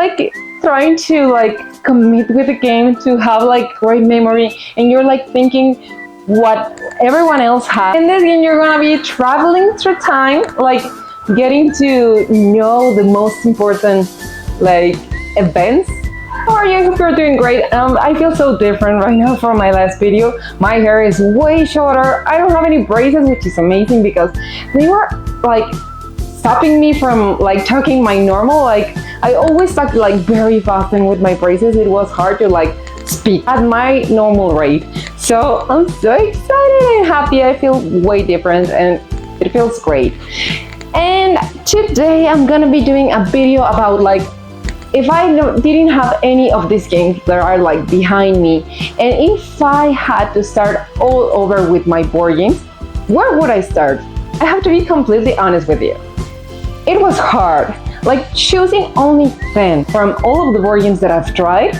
like trying to like commit with the game to have like great memory, and you're like thinking what everyone else has. In this game, you're gonna be traveling through time, like getting to know the most important like events. How are you? I hope you're doing great. I feel so different right now from my last video. My hair is way shorter. I don't have any braces, which is amazing because they were like stopping me from like talking my normal. Like I always talk like very fast, and with my braces it was hard to like speak at my normal rate. So I'm so excited and happy. I feel way different and it feels great. And today I'm gonna be doing a video about like if I didn't have any of these games that are like behind me, and if I had to start all over with my board games, where would I start? I have to be completely honest with you. It was hard. Like choosing only 10 from all of the board games that I've tried,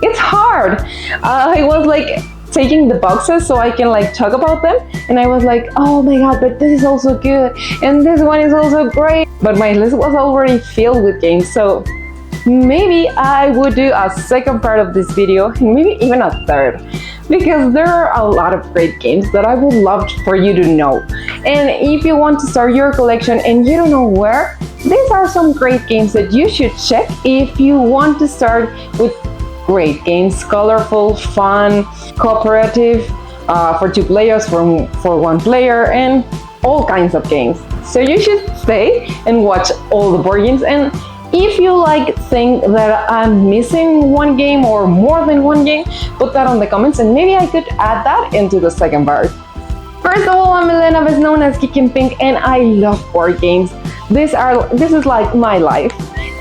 it's hard. I was like taking the boxes so I can like talk about them, and I was like, oh my god, but this is also good, and this one is also great. But my list was already filled with games, so maybe I would do a second part of this video, and maybe even a third, because there are a lot of great games that I would love for you to know. And if you want to start your collection and you don't know where, these are some great games that you should check if you want to start with great games, colorful, fun, cooperative, for 2 players, for 1 player, and all kinds of games. So you should stay and watch all the board games. And if you like think that I'm missing one game or more than one game, put that on the comments and maybe I could add that into the second part. First of all, I'm Elena, best known as Geek in Pink, and I love board games. This is like my life.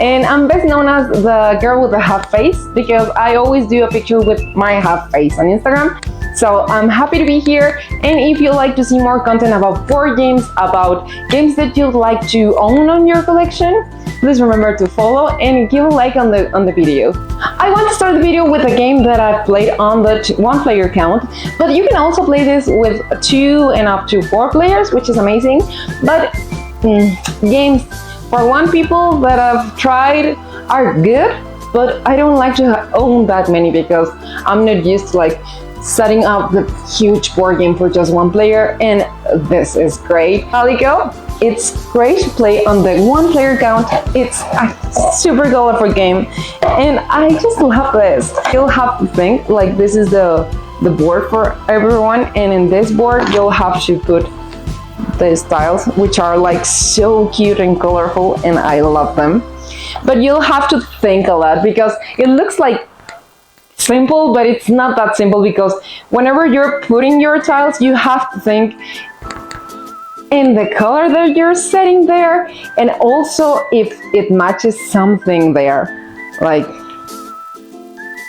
And I'm best known as the girl with the half face because I always do a picture with my half face on Instagram. So I'm happy to be here, and if you'd like to see more content about board games, about games that you'd like to own on your collection, please remember to follow and give a like on the video. I want to start the video with a game that I've played on the 1 player count, but you can also play this with 2 and up to 4 players, which is amazing. But games for 1 people that I've tried are good, but I don't like to own that many because I'm not used to like setting up the huge board game for just 1 player, and this is great. Calico, it's great to play on the 1 player count. It's a super colorful game, and I just love this. You'll have to think like this is the board for everyone, and in this board you'll have to put the tiles, which are like so cute and colorful, and I love them. But you'll have to think a lot because it looks like simple, but it's not that simple, because whenever you're putting your tiles, you have to think in the color that you're setting there, and also if it matches something there. Like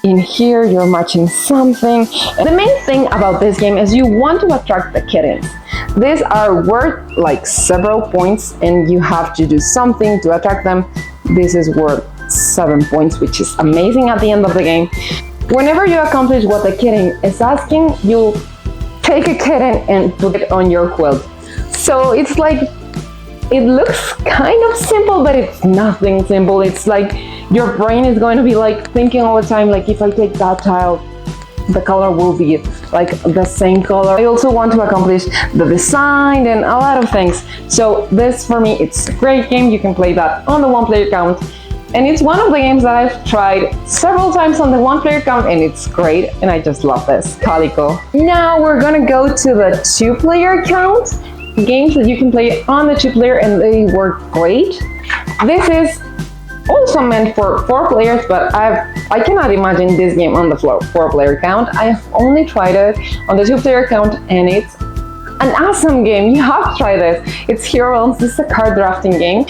in here, you're matching something. The main thing about this game is you want to attract the kittens. These are worth like several points, and you have to do something to attract them. This is worth 7 points, which is amazing at the end of the game. Whenever you accomplish what the kitten is asking, you'll take a kitten and put it on your quilt. So it's like, it looks kind of simple, but it's nothing simple. It's like your brain is going to be like thinking all the time, like if I take that tile, the color will be like the same color. I also want to accomplish the design and a lot of things. So this, for me, it's a great game. You can play that on the 1 player count. And it's one of the games that I've tried several times on the 1 player count, and it's great, and I just love this. Calico. Now we're gonna go to the 2 player count. Games that you can play on the 2 player, and they work great. This is also meant for 4 players, but I cannot imagine this game on the 4 player count. I've only tried it on the 2 player count, and it's an awesome game. You have to try this. It's Heroes. This is a card drafting game.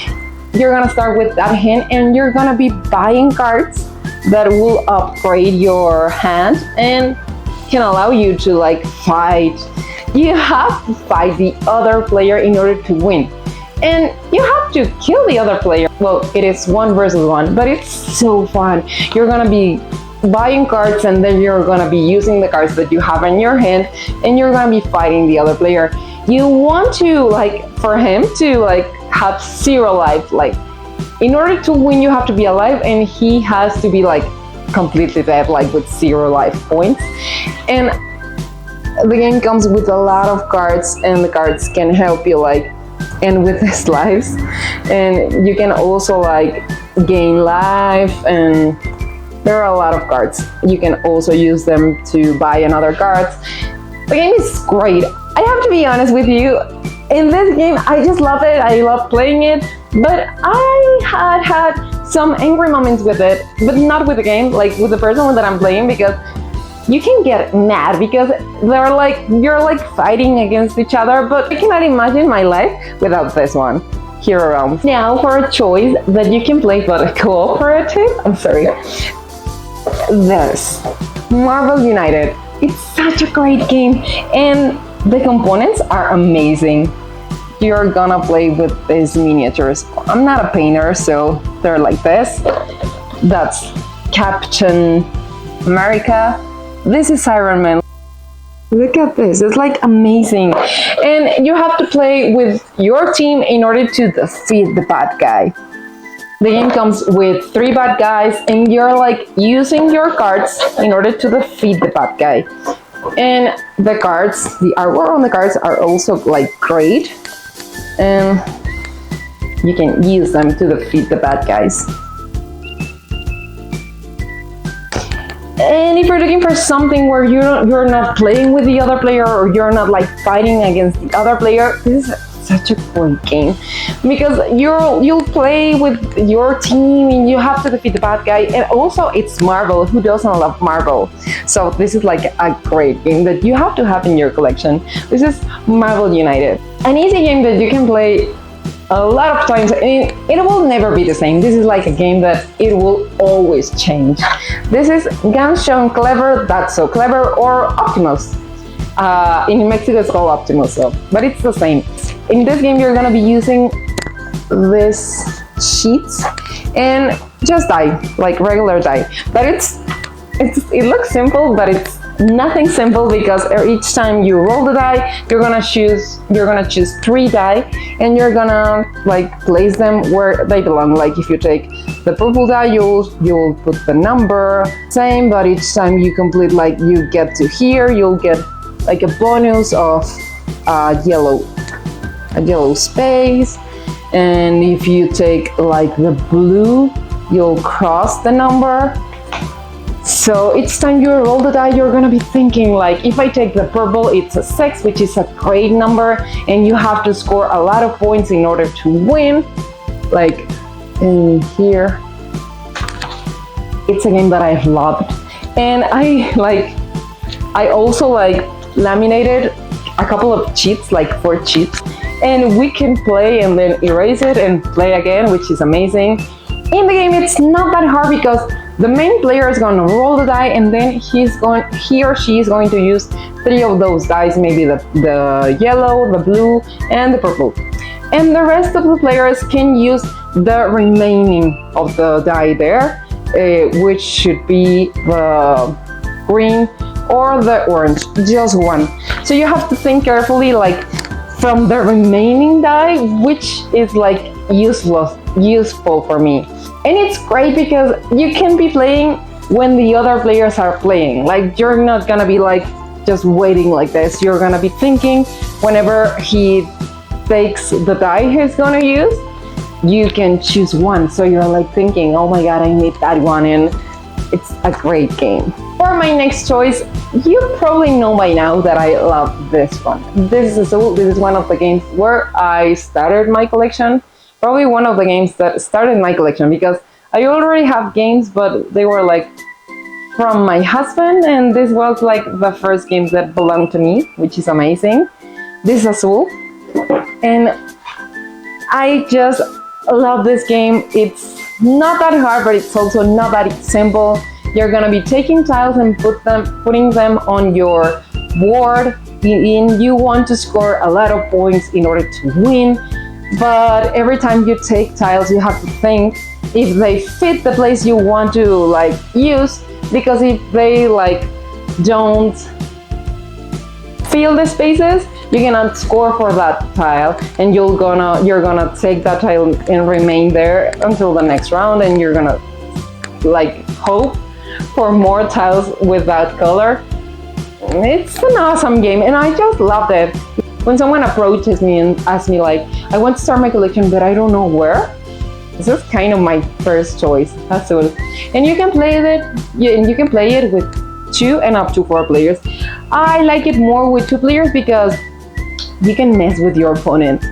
You're gonna start with that hand, and you're gonna be buying cards that will upgrade your hand and can allow you to like fight. You have to fight the other player in order to win, and you have to kill the other player. Well, it is 1 versus 1, but it's so fun. You're gonna be buying cards, and then you're gonna be using the cards that you have in your hand, and you're gonna be fighting the other player. You want to like for him to like have 0 life, like In order to win, you have to be alive, and he has to be like completely dead, like with 0 life points. And the game comes with a lot of cards, and the cards can help you like end with his lives, and you can also like gain life, and there are a lot of cards. You can also use them to buy another cards. The game is great. I have to be honest with you, in this game I just love it. I love playing it, but I had some angry moments with it, but not with the game, like with the person that I'm playing, because you can get mad because you're like fighting against each other. But I cannot imagine my life without this one here around. Now for a choice that you can play but cooperative, there's Marvel United. It's such a great game, and the components are amazing. You're gonna play with these miniatures. I'm not a painter, so they're like this. That's Captain America. This is Iron Man. Look at this, it's like amazing. And you have to play with your team in order to defeat the bad guy. The game comes with 3 bad guys, and you're like using your cards in order to defeat the bad guy. And the cards, the artwork on the cards are also like great, and you can use them to defeat the bad guys. And if you're looking for something where you're not playing with the other player, or you're not like fighting against the other player, this is such a great game, because you'll play with your team and you have to defeat the bad guy. And also it's Marvel. Who doesn't love Marvel? So this is like a great game that you have to have in your collection. This is Marvel United, an easy game that you can play a lot of times, and it will never be the same. This is like a game that it will always change. This is Ganshon Clever, That's So Clever, or Optimus. In Mexico it's called Optimus, but it's the same. In this game you're gonna be using these sheets and just die, like regular die. But it looks simple, but it's nothing simple, because each time you roll the die, you're gonna choose 3 die, and you're gonna like place them where they belong. Like if you take the purple die, you'll put the number same, but each time you complete, like you get to here, you'll get like a bonus of a yellow space. And if you take like the blue, you'll cross the number. So each time you roll the die, you're gonna be thinking like, if I take the purple, it's a 6, which is a great number, and you have to score a lot of points in order to win. Like in here, it's a game that I've loved, and I also like laminated a couple of cheats, like 4 cheats, and we can play and then erase it and play again, which is amazing. In the game, it's not that hard, because the main player is going to roll the die, and then he or she is going to use 3 of those dice, maybe the yellow, the blue, and the purple. And the rest of the players can use the remaining of the die there, which should be the green or the orange, just one. So you have to think carefully, like from the remaining die, which is like useful for me. And it's great because you can be playing when the other players are playing. Like you're not gonna be like just waiting like this. You're gonna be thinking whenever he takes the die he's gonna use, you can choose one. So you're like thinking, oh my god, I need that one, and it's a great game. For my next choice, you probably know by now that I love this one. This is one of the games where I started my collection. Probably one of the games that started my collection, because I already have games, but they were like from my husband, and this was like the first games that belonged to me, which is amazing. This is Azul, and I just love this game. It's not that hard, but it's also not that simple. You're gonna be taking tiles and putting them on your board, and you want to score a lot of points in order to win. But every time you take tiles, you have to think if they fit the place you want to like use, because if they like don't fill the spaces, you cannot score for that tile, and you're gonna take that tile and remain there until the next round, and you're gonna like hope for more tiles with that color. It's an awesome game, and I just loved it. When someone approaches me and asks me like, I want to start my collection, but I don't know where, this is kind of my first choice, Azul. And you can play it with 2 and up to 4 players. I like it more with 2 players because you can mess with your opponent.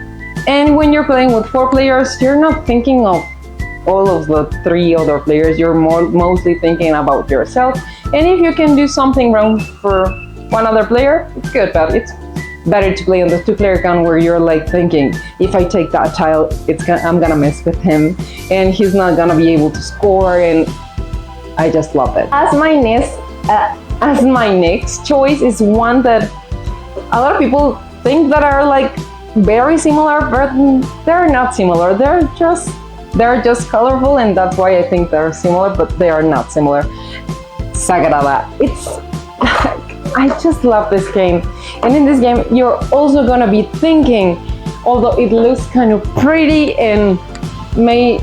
And when you're playing with 4 players, you're not thinking of all of the 3 other players, you're mostly thinking about yourself. And if you can do something wrong for one other player, it's good, but it's better to play on the 2-player account where you're like thinking, if I take that tile, I'm gonna mess with him and he's not gonna be able to score, and I just love it. As my next choice is one that a lot of people think that are like very similar, but they're not similar. They're just colorful, and that's why I think they're similar, but they are not similar. Sagrada. I just love this game. And in this game, you're also gonna be thinking, although it looks kind of pretty and a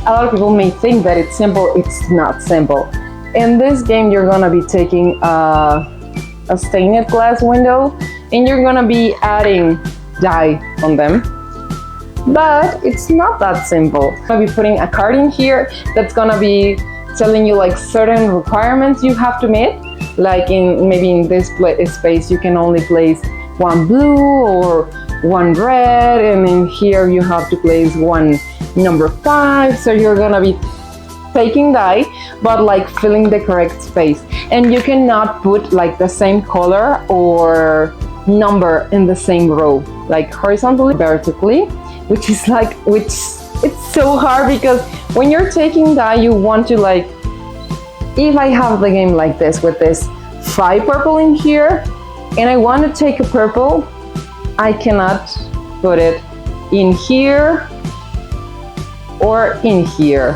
lot of people may think that it's simple, it's not simple. In this game, you're gonna be taking a stained glass window, and you're gonna be adding dye on them. But it's not that simple. I'm gonna be putting a card in here that's gonna be telling you like certain requirements you have to meet. Like maybe in this space you can only place 1 blue or 1 red, and in here you have to place 1 number 5. So you're gonna be taking dye, but like filling the correct space. And you cannot put like the same color or number in the same row, like horizontally, vertically, which it's so hard because when you're taking dye, you want to like, if I have the game like this with this 5 purple in here and I want to take a purple, I cannot put it in here or in here.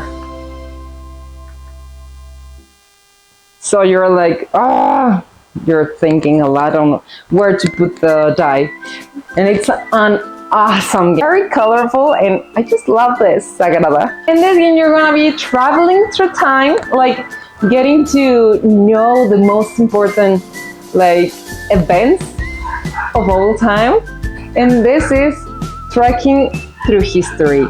So you're like, you're thinking a lot on where to put the dye. And it's an awesome game. Very colorful, and I just love this, Sagrada. In this game, you're gonna be traveling through time, like getting to know the most important like events of all time. And this is trekking through history.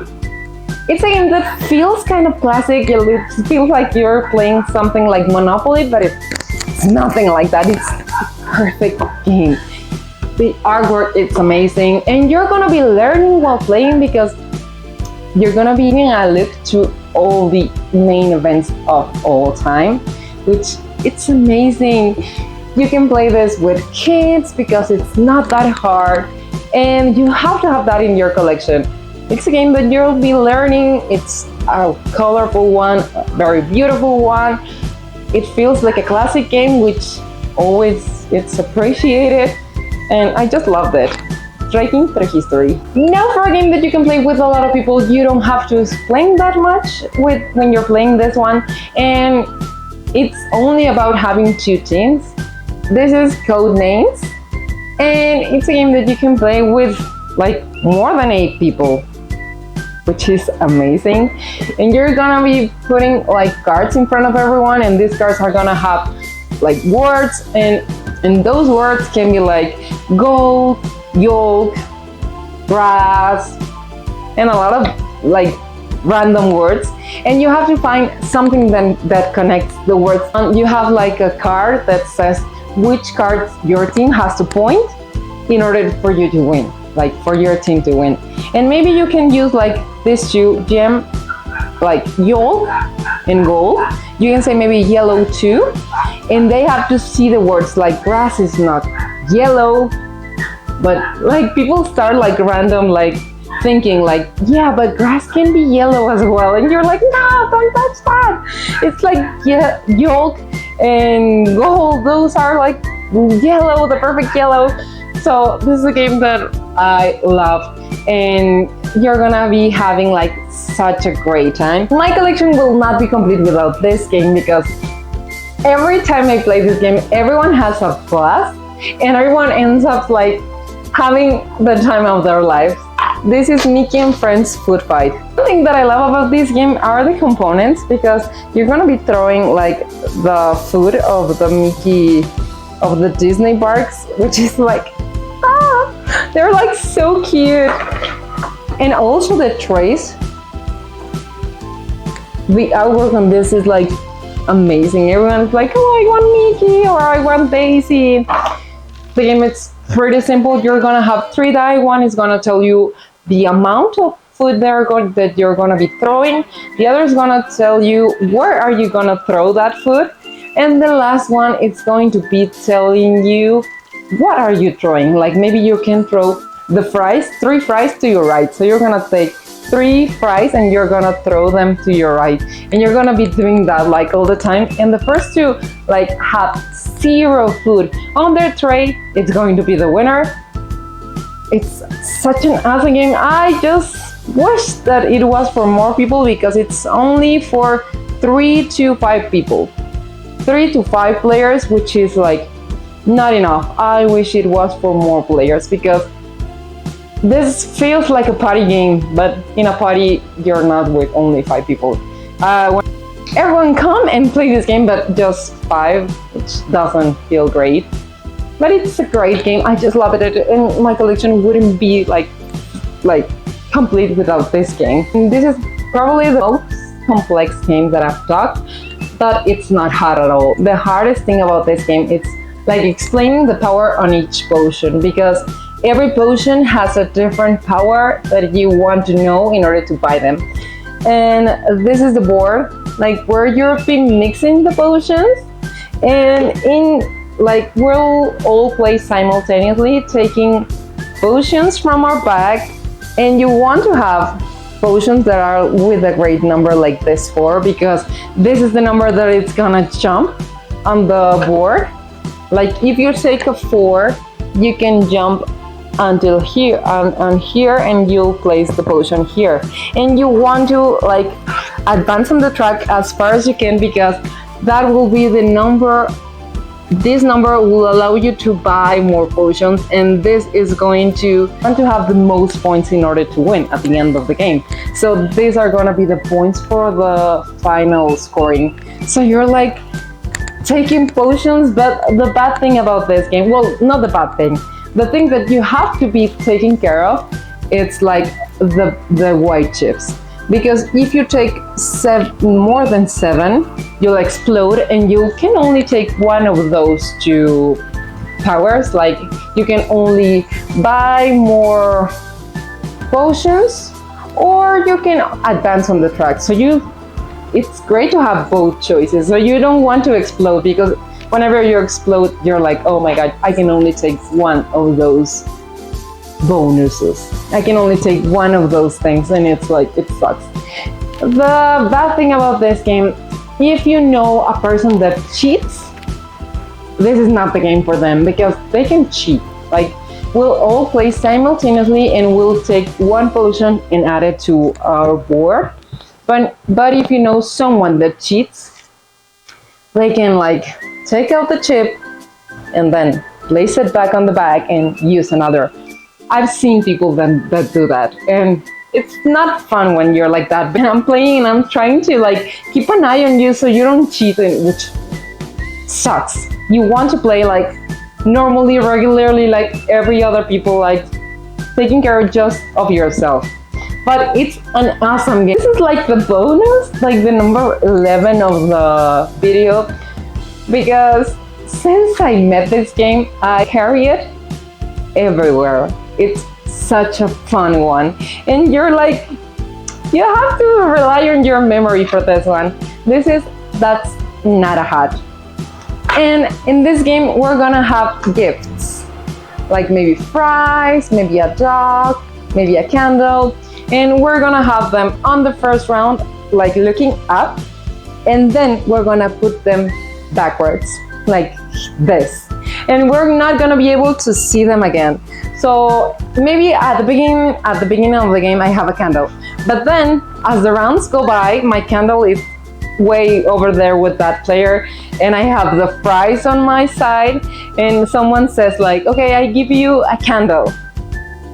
It's a game that feels kind of classic. It feels like you're playing something like Monopoly, but it's nothing like that. It's a perfect game. The artwork, it's amazing, and you're gonna be learning while playing because you're gonna be getting a look to all the main events of all time, which it's amazing. You can play this with kids because it's not that hard, and you have to have that in your collection. It's a game that you'll be learning. It's a colorful one, a very beautiful one. It feels like a classic game, which always it's appreciated, and I just loved it. Trekking through history. Now for a game that you can play with a lot of people, you don't have to explain that much when you're playing this one, and it's only about having 2 teams. This is Codenames, and it's a game that you can play with like more than 8 people, which is amazing. And you're gonna be putting like cards in front of everyone, and these cards are gonna have like words, and those words can be like gold, yolk, grass, and a lot of like random words, and you have to find something that connects the words. You have like a card that says which cards your team has to point in order for you to win, like for your team to win. And maybe you can use like this 2 gem, like yolk and gold. You can say maybe yellow 2, and they have to see the words like grass is not yellow. But like people start like random like thinking like, yeah, but grass can be yellow as well, and you're like, no, don't touch that. It's like, yeah, yolk and gold, those are like yellow, the perfect yellow. So this is a game that I love, and you're gonna be having like such a great time. My collection will not be complete without this game because every time I play this game, everyone has a blast. and everyone ends up like having the time of their lives. This is Mickey and Friends Food Fight. One thing that I love about this game are the components, because you're gonna be throwing like the food of the Mickey of the Disney parks, which is like, they're like so cute. And also the trays. The artwork on this is like amazing. Everyone's like, oh, I want Mickey, or I want Daisy. The game is pretty simple. You're gonna have 3 die. One is gonna tell you the amount of food that you're gonna be throwing. The other is gonna tell you where are you gonna throw that food. And the last one is going to be telling you what are you throwing. Like maybe you can throw the fries, 3 fries to your right. So you're gonna take 3 fries and you're gonna throw them to your right. And you're gonna be doing that like all the time. And the first two like have 0 food on their tray, it's going to be the winner. It's such an awesome game. I just wish that it was for more people, because it's only for 3 to 5 people. 3 to 5 players, which is like not enough. I wish it was for more players, because this feels like a party game, but in a party you're not with only 5 people. Everyone come and play this game, but just 5, which doesn't feel great. But it's a great game. I just love it, and my collection wouldn't be like complete without this game. And this is probably the most complex game that I've talked, but it's not hard at all. The hardest thing about this game is like explaining the power on each potion, because every potion has a different power that you want to know in order to buy them. And this is the board, like where you've been mixing the potions, and we'll all play simultaneously, taking potions from our bag, and you want to have potions that are with a great number like this 4, because this is the number that it's gonna jump on the board. Like if you take a 4, you can jump until here and here, and you'll place the potion here. And you want to like advance on the track as far as you can, because that will be the number. This number will allow you to buy more potions, and this is going to want to have the most points in order to win at the end of the game. So these are gonna be the points for the final scoring. So you're like taking potions, but the bad thing about this game, well, not the bad thing, the thing that you have to be taking care of, it's like the white chips. Because if you take more than 7, you'll explode, and you can only take one of those 2 powers. Like you can only buy more potions, or you can advance on the track. So it's great to have both choices. So you don't want to explode, because whenever you explode, you're like, oh my god, I can only take one of those bonuses. I can only take one of those things, and it's like, it sucks. The bad thing about this game, if you know a person that cheats, this is not the game for them, because they can cheat. Like we'll all play simultaneously, and we'll take 1 potion and add it to our board. But if you know someone that cheats, they can like take out the chip and then place it back on the bag and use another. I've seen people that do that, and it's not fun when you're like that. But I'm playing and I'm trying to like keep an eye on you so you don't cheat, which sucks. You want to play like normally, regularly, like every other people, like taking care just of yourself. But it's an awesome game. This is like the bonus, like the number 11 of the video, because since I met this game, I carry it everywhere. It's such a fun one, and you're like, you have to rely on your memory for this one. That's not a hat. And in this game, we're gonna have gifts, like maybe fries, maybe a dog, maybe a candle, and we're gonna have them on the first round, like looking up, and then we're gonna put them backwards, like this. And we're not gonna be able to see them again. So maybe at the beginning of the game, I have a candle, but then as the rounds go by, my candle is way over there with that player, and I have the fries on my side, and someone says like, okay, I give you a candle,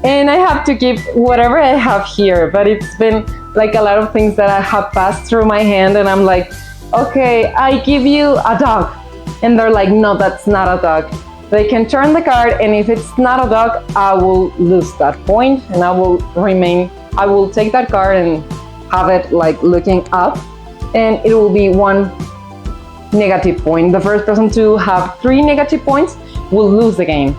and I have to give whatever I have here, but it's been like a lot of things that I have passed through my hand, and I'm like, okay, I give you a dog, and they're like, no, that's not a dog. They can turn the card, and if it's not a dog, I will lose that point, and I will take that card and have it like looking up, and it will be 1 negative point. The first person to have 3 negative points will lose the game.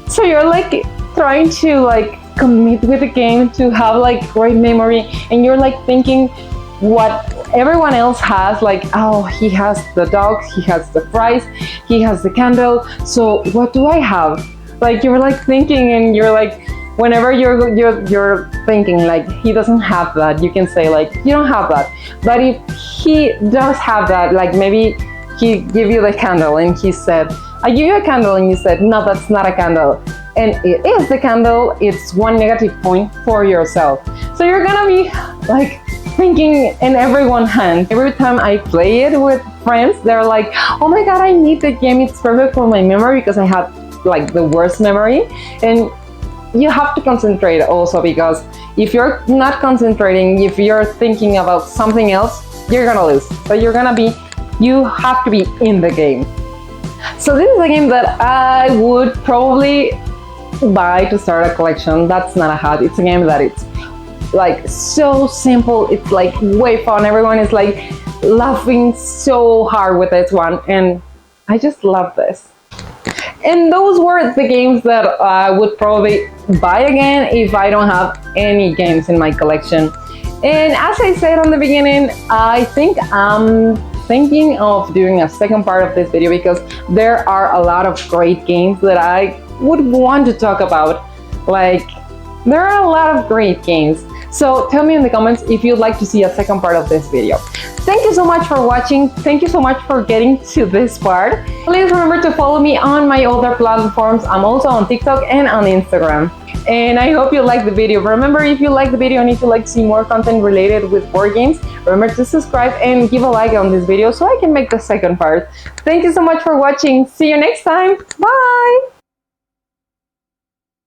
So you're like trying to like commit with the game to have like great memory, and you're like thinking what everyone else has, like, oh, he has the dog, he has the fries, he has the candle, so what do I have? Like you're like thinking, and you're like, whenever you're thinking like he doesn't have that, you can say like, you don't have that. But if he does have that, like maybe he give you the candle and he said, I give you a candle, and you said, no, that's not a candle, and it is the candle, it's 1 negative point for yourself. So you're gonna be like thinking in everyone's hand. Every time I play it with friends, they're like, oh my god, I need the game, it's perfect for my memory, because I have like the worst memory. And you have to concentrate also, because if you're not concentrating, if you're thinking about something else, you're gonna lose. So you have to be in the game. So this is a game that I would probably buy to start a collection. That's not a hat, it's a game that it's like so simple, it's like way fun, everyone is like laughing so hard with this one, and I just love this. And those were the games that I would probably buy again if I don't have any games in my collection. And as I said on the beginning, I think I'm thinking of doing a second part of this video, because there are a lot of great games that I would want to talk about. Like, there are a lot of great games. So tell me in the comments if you'd like to see a second part of this video. Thank you so much for watching. Thank you so much for getting to this part. Please remember to follow me on my other platforms. I'm also on TikTok and on Instagram. And I hope you liked the video. Remember, if you like the video and if you like to see more content related with board games, remember to subscribe and give a like on this video so I can make the second part. Thank you so much for watching. See you next time. Bye!